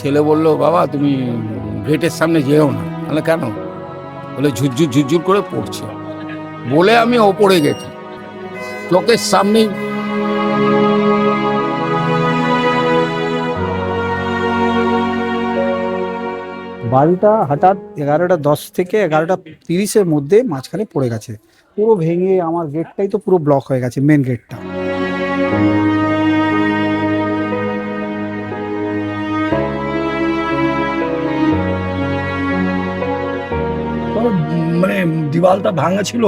ছেলে বললো, বাবা তুমি গেটের সামনে যেও না। তাহলে কেন? বলে ঝুরঝুর ঝুরঝুর করে পড়ছে। বলে আমি ওপরে গেছি, চোখের সামনেই। বাড়িটা হঠাৎ 11:10 থেকে 11:30-এর মধ্যে মাঝখানে পড়ে গেছে। পুরো ভেঙে আমার গেটটাই তো পুরো ব্লক হয়ে গেছে, মেন গেটটা। তবে মানে দিওয়ালটা ভাঙা ছিল,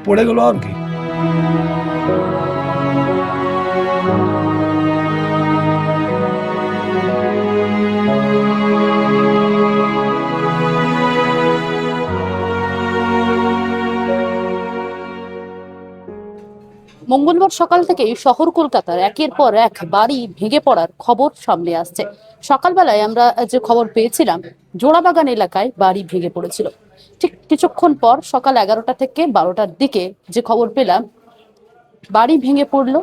পড়ে গেল আর কি। মঙ্গলবার সকাল থেকেই শহর কলকাতার একের পর এক বাড়ি ভেঙে পড়ার খবর সামনে আসছে। সকালবেলায় আমরা যে খবর পেয়েছিলাম, জোড়াবাগান এলাকায় বাড়ি ভেঙে পড়েছিল। ঠিক কিছুক্ষণ পর সকাল 11টা থেকে 12টার দিকে যে খবর পেলাম, বাড়ি ভেঙে পড়লো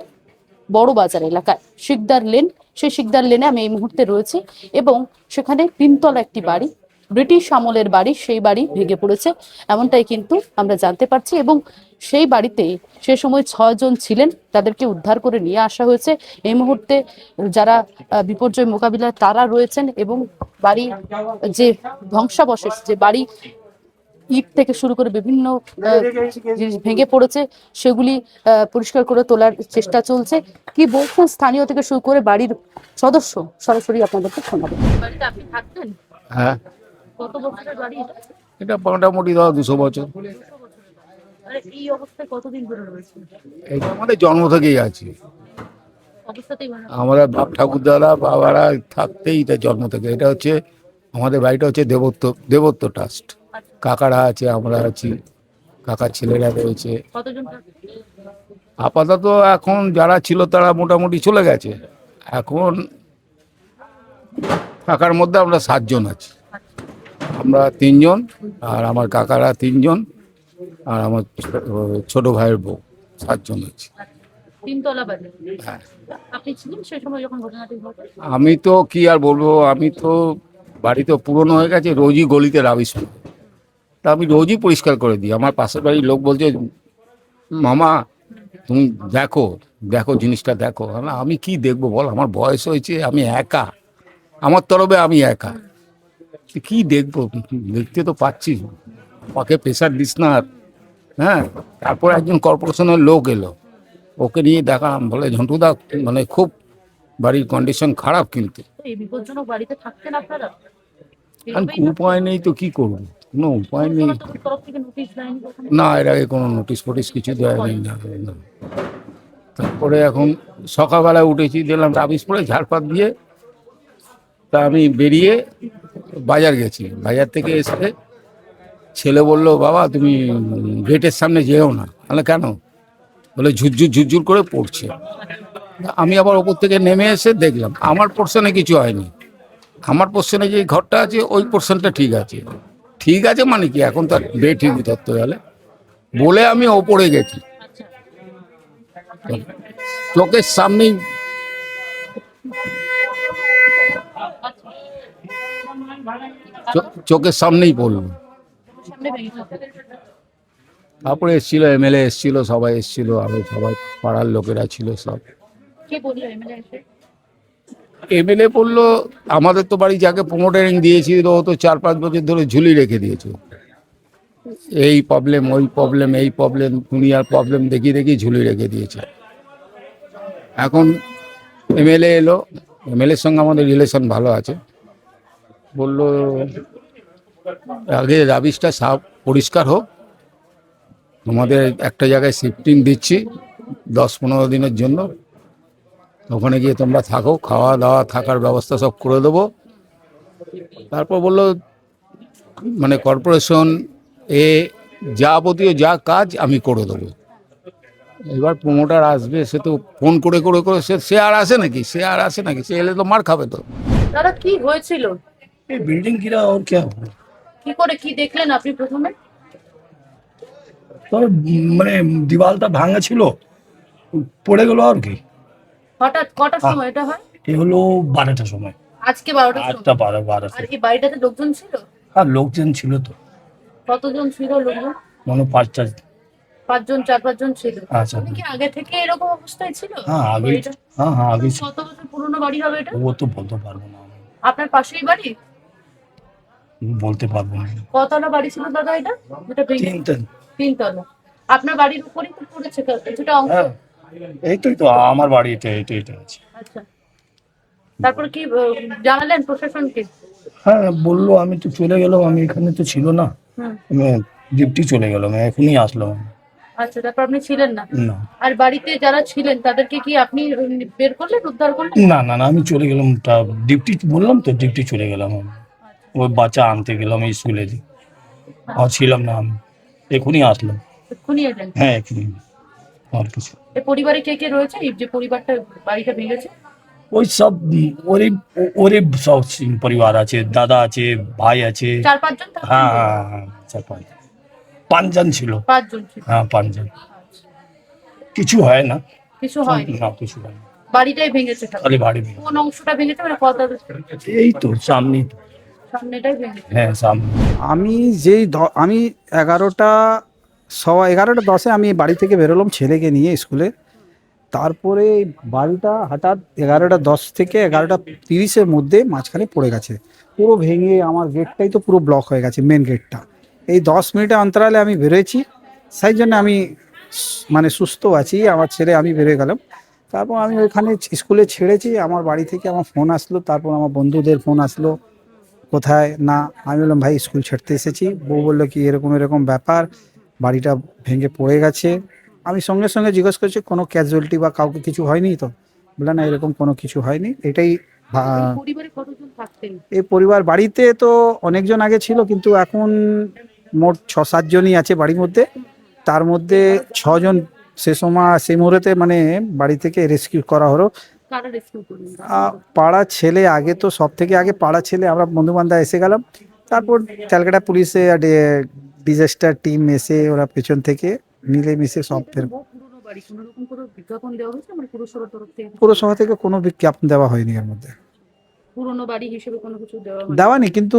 বড় বাজার এলাকায় শিকদার লেন। সেই শিকদার লেনে আমি এই মুহূর্তে রয়েছি এবং সেখানে তিনতলা একটি বাড়ি, ব্রিটিশ আমলের বাড়ি, সেই বাড়ি ভেঙে পড়েছে এমনটাই কিন্তু আমরা জানতে পারছি। এবং সেই বাড়িতে সে সময় 6 জন ছিলেন, তাদেরকে উদ্ধার করে নিয়ে আসা হয়েছে। এই মুহূর্তে যারা বিপর্যয় মোকাবিলায় তারা রয়েছেন এবং বাড়ি যে ধ্বংসাবশেষ, যে বাড়ি ইট থেকে শুরু করে বিভিন্ন জিনিস ভেঙে পড়েছে, সেগুলি পরিষ্কার করে তোলার চেষ্টা চলছে। কি বলছেন স্থানীয় থেকে শুরু করে বাড়ির সদস্য, সরাসরি আপনাদেরকে শোনাবো। বাড়িতে আপনি থাকতেন? হ্যাঁ, কত বছরের বাড়ি এটা? এটা মোটামুটি ধরো 200 বছর। আরে এই অবস্থায় কতদিন ধরে রয়েছে? এটা আমাদের জন্ম থেকেই আছে। অবস্থাতেই মানে আমরা বাপ ঠাকুরদারা বাবারা থাকতেই এটা জন্ম থেকে। এটা হচ্ছে আমাদের বাড়িটা হচ্ছে দেবত্ব ট্রাস্ট। কাকারা আছে, আমরা আছি, কাকার ছেলেরা রয়েছে। কতজন থাকতেন? আপাতত এখন যারা ছিল তারা মোটামুটি চলে গেছে। এখন কাকার মধ্যে আমরা 7 জন আছি। আমরা 3 জন, আর আমার কাকারা 3 জন, আর আমার ছোট ভাইয়ের বউ, 7 জন আছি। তিনতলা বাড়ি। হ্যাঁ, আপনি ছিলেন সেই সময় যখন ঘটনাটি ঘটে? আমি তো কি আর বলবো, আমি তো বাড়ি তো পুরনো হয়ে গেছে, রোজই গলিতে রাবিশ পড়ে। তা আমি রোজই পরিষ্কার করে দিই। আমার পাশের বাড়ির লোক বলছে, মামা তুমি দেখো দেখো জিনিসটা দেখো। আমি কি দেখবো বল, আমার বয়স হয়েছে, আমি একা, আমার তরফে আমি একা, কি দেখবো? দেখতে তো পাচ্ছি, ওকে প্রেশার দিস না আর। হ্যাঁ, তারপর একজন কর্পোরেশনের লোক এলো, ওকে নিয়ে দেখালাম, বলে ঝন্টুদা মানে খুব বাড়ির কন্ডিশন খারাপ, কিন্তু এই বিপজ্জনক বাড়িতে থাকতেন আপনারা? আর উপায় নেই তো, কি করবো, কোনো উপায় নেই। তরফ থেকে নোটিশ দেয়নি কখনো? না, এর আগে কোনো নোটিশ ফোটিস কিছু দেওয়া নেই না। তারপরে এখন সকালবেলায় উঠেছি, দেখলাম রাবিশ পড়ে ঝাড়পাত দিয়ে। তা আমি বেরিয়ে বাজার গেছি, বাজার থেকে এসে ছেলে বললো, বাবা তুমি গেটের সামনে যেও না। তাহলে কেন? বলে ঝুরঝুর ঝুরঝুর করে পড়ছে। আমি আবার ওপর থেকে নেমে এসে দেখলাম আমার পোর্শনে কিছু হয়নি। আমার পোর্শনে যে ঘরটা আছে ওই পোর্শনটা ঠিক আছে। ঠিক আছে মানে কি, এখন তো বেঠিক ধরতে গেলে। বলে আমি ওপরে গেছি, চোখের সামনেই চোখের সামনেই পড়লো। সামনে ভেঙে পড়ে। তারপরে এসেছিল এমএলএ, এসেছিল সবাই এসেছিল, আরো সবাই পাড়ার লোকেরা ছিল সব। কে বললো এমএলএ এসে? এমএলএ বললো, আমাদের তো বাড়ি যাকে প্রমোটারিং দিয়েছিল ও তো 4-5 বছর ধরে ঝুলি রেখে দিয়েছে। এই প্রবলেম ওই প্রবলেম এই প্রবলেম দুনিয়ার প্রবলেম দেখিয়ে দেখিয়ে ঝুলি রেখে দিয়েছে। এখন এমএলএ এলো, এমএলএর সঙ্গে আমাদের রিলেশন ভালো আছে। বললো আগে রাবিশটা সাফ পরিষ্কার হোক, তোমাদের একটা জায়গায় শিফটিং দিচ্ছি 10-15 দিনের জন্য, ওখানে গিয়ে তোমরা থাকো, খাওয়া দাওয়া থাকার ব্যবস্থা সব করে দেবো। তারপর বললো মানে কর্পোরেশন যাবতীয় যা কাজ আমি করে দেবো। এবার প্রমোটার আসবে, সে তো ফোন করে করে করে সে আর আসে নাকি, সে এলে তো মার খাবে তো। দাদা কি হয়েছিল? ये बिल्डिंग गिरा और क्या हुआ? কি করে কি দেখলেন আপনি প্রথমে? তবে মানে দিওয়ালটা ভাঙা ছিল, পড়ে গেল আর কি। হঠাৎ কটার সময় এটা হয়? এ হলো 12টার সময়। আজকে 12টার সময়। 8টা 12 আর কি বাড়িটাতে লোকজন ছিল? হ্যাঁ লোকজন ছিল তো, কতজন ছিল লোকজন? মনে 5টা। 5 জন 4-5 জন ছিল। আচ্ছা। মানে কি আগে থেকে এরকম অবস্থায় ছিল হ্যাঁ আগে, বাড়িটা? হ্যাঁ আগে ছিল। কত বছর পুরনো বাড়ি হবে এটা? ও তো বলতে পারবো না আমি, আপনার পাশেই বাড়ি? বলতে পারবো না। কতলা বাড়ি ছিল দাদা এটা, যেটা ভেঙে? 3টা। 3 তলা। আপনার বাড়ির উপরেই তো পড়েছে কিছুটা অংশ? হ্যাঁ এইটাই তো আমার বাড়ি, এটা আছে। আচ্ছা, তারপর কি জানালেন প্রশাসনকে? হ্যাঁ বললো, আমি তো চলে গেলাম, আমি এখানে তো ছিল না, হুম। আমি ডিউটি চলে গেলাম, এখনই আসলাম আমি। আচ্ছা, তারপর আপনি ছিলেন না? না আর বাড়িতে যারা ছিলেন তাদেরকে কি আপনি বের করলেন, উদ্ধার করলেন? না না না, আমি চলে গেলাম, ডিউটি বললাম তো, ডিউটি চলে গেলাম আমি। ওই বাচ্চা আনতে গেলাম স্কুলে, আর ছিলাম না আমি, এখনই আসলাম। এক্ষুনি এলেন? হ্যাঁ এখনই, আর কিছু। এই পরিবারে কে কে রয়েছে, এই যে পরিবারটা বাড়িটা ভেঙেছে? ওই সব ওরই ওরই সব পরিবার আছে, দাদা আছে, ভাই আছে। 4-5 জন থাকতেন? হ্যাঁ হ্যাঁ হ্যাঁ, 5জন ছিল। 5 জন ছিল। হ্যাঁ 5জন। কিছু হয় না, কিছু হয়নি? না কিছু হয় না, বাড়িটাই ভেঙেছে সব? খালি বাড়ি ভেঙে। কোন অংশটা ভেঙেছে, মানে কত? এই তো সামনেই তো। সামনেটাই ভেঙেছে? হ্যাঁ সামনে। আমি আমি 11:10 আমি বাড়ি থেকে বেরোলাম ছেলেকে নিয়ে স্কুলে। তারপরে বাড়িটা হঠাৎ 11:10 থেকে 11:30 মধ্যে মাঝখানে পড়ে গেছে, পুরো ভেঙে আমার গেটটাই তো পুরো ব্লক হয়ে গেছে, মেন গেটটা। এই 10 মিনিটের অন্তরালে আমি বেরোয়েছি, সেই জন্য আমি মানে সুস্থ আছি, আমার ছেলে আমি বেরোয় গেলাম। তারপর আমি ওইখানে স্কুলে ছেড়েছি, আমার বাড়ি থেকে আমার ফোন আসলো, তারপর আমার বন্ধুদের ফোন আসলো, কোথায় না। আমি বললাম ভাই স্কুল ছাড়তে এসেছি। বউ বললো কি এরকম এরকম ব্যাপার, বাড়িটা ভেঙে পড়ে গেছে। আমি সঙ্গে সঙ্গে জিজ্ঞেস করছি কোনো ক্যাজুয়ালিটি বা কাউকে কিছু হয়নি তো? বললাম না এরকম কোনো কিছু হয়নি। এটাই এই ভা- পরিবারে কতজন থাকতেন? এই পরিবার বাড়িতে তো অনেকজন আগে ছিল, কিন্তু এখন মোট 6-7 জনই আছে বাড়ির মধ্যে। তার মধ্যে 6 জন সেই মুহূর্তে মানে বাড়ি থেকে রেস্কিউ করা হলো। কারা রেস্কিউ করলেন? পাড়া ছেলে, আগে তো সব থেকে আগে পাড়া ছেলে, আমরা বন্ধু বান্ধব এসে গেলাম। তারপর ক্যালকাটা পুলিশে ডিজাস্টার টিম এসে ওরা পেছন থেকে মিলেমিশে সব বহু পুরনো বাড়ি, কোনো রকম কোনো বিজ্ঞাপন দেওয়া হয়েছে আমার পুরসভার তরফ থেকে? পুরসভা থেকে কোনো বিজ্ঞাপন দেওয়া হয়নি এর মধ্যে। পুরনো বাড়ি হিসেবে কোনো কিছু দেওয়া হয়নি? দেওয়া নেই, কিন্তু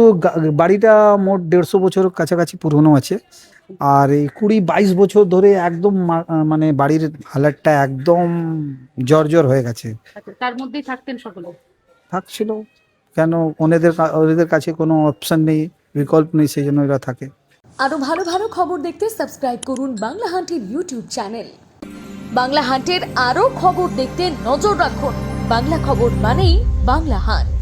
বাড়িটা মোট 150 বছর কাছাকাছি পুরনো আছে। আর এই 20-22 বছর ধরে একদম মানে বাড়ির হালাতটা একদম জর্জর হয়ে গেছে। আচ্ছা, তার মধ্যেই থাকতেন সকলে? থাকছিল কেন, ওদের কাছে কোনো অপশন নেই, বিকল্প নেই, সেই জন্য এরা থাকে। আরও ভালো ভালো খবর দেখতে সাবস্ক্রাইব করুন বাংলা হান্টের ইউটিউব চ্যানেল। বাংলা হান্টের আরও খবর দেখতে নজর রাখুন। বাংলা খবর মানেই বাংলা হান্ট।